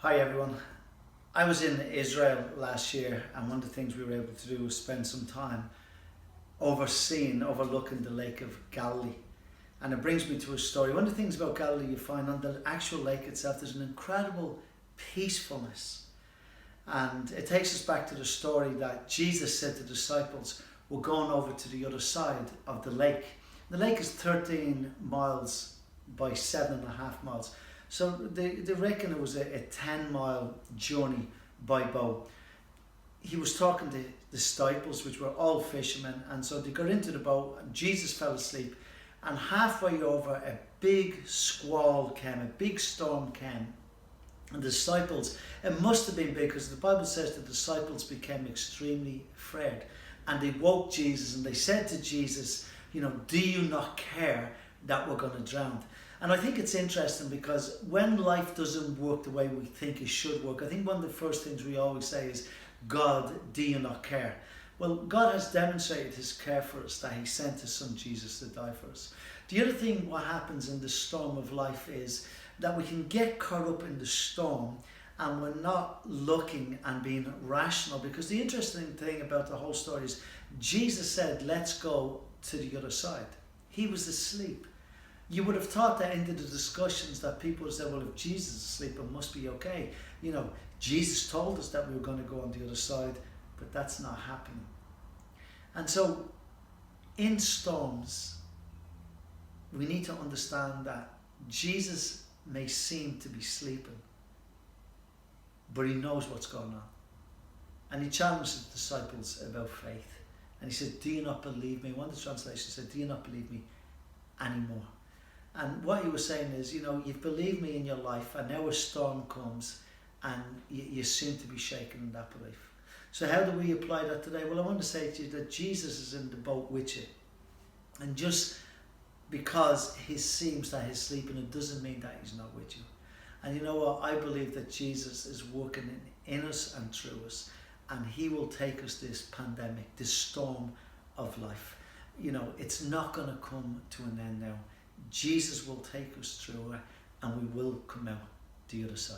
Hi everyone. I was in Israel last year, and one of the things we were able to do was spend some time overlooking the Lake of Galilee. And it brings me to a story. One of the things about Galilee you find on the actual lake itself, there's an incredible peacefulness. And it takes us back to the story that Jesus said to the disciples, we're going over to the other side of the lake. The lake is 13 miles by 7.5 miles. So they reckon it was a 10-mile journey by boat. He was talking to the disciples, which were all fishermen, and so they got into the boat and Jesus fell asleep, and halfway over a big squall came, a big storm came, and the disciples, it must have been big because the Bible says the disciples became extremely afraid, and they woke Jesus and they said to Jesus, do you not care that we're going to drown? And I think it's interesting because when life doesn't work the way we think it should work, I think one of the first things we always say is, God, do you not care? Well, God has demonstrated his care for us, that he sent his son Jesus to die for us. The other thing what happens in the storm of life is that we can get caught up in the storm and we're not looking and being rational, because the interesting thing about the whole story is Jesus said, let's go to the other side. He was asleep. You would have thought that into the discussions that people would say, well, if Jesus is asleep, it must be okay. Jesus told us that we were going to go on the other side, but that's not happening. And so in storms, we need to understand that Jesus may seem to be sleeping, but he knows what's going on. And he challenged the disciples about faith. And he said, do you not believe me? One of the translations said, do you not believe me anymore? And what he was saying is, you've believed me in your life, and now a storm comes and you seem to be shaken in that belief. So how do we apply that today? Well, I want to say to you that Jesus is in the boat with you. And just because he seems that he's sleeping, it doesn't mean that he's not with you. And you know what? I believe that Jesus is working in us and through us. And he will take us this pandemic, this storm of life. It's not going to come to an end now. Jesus will take us through it, and we will come out the other side.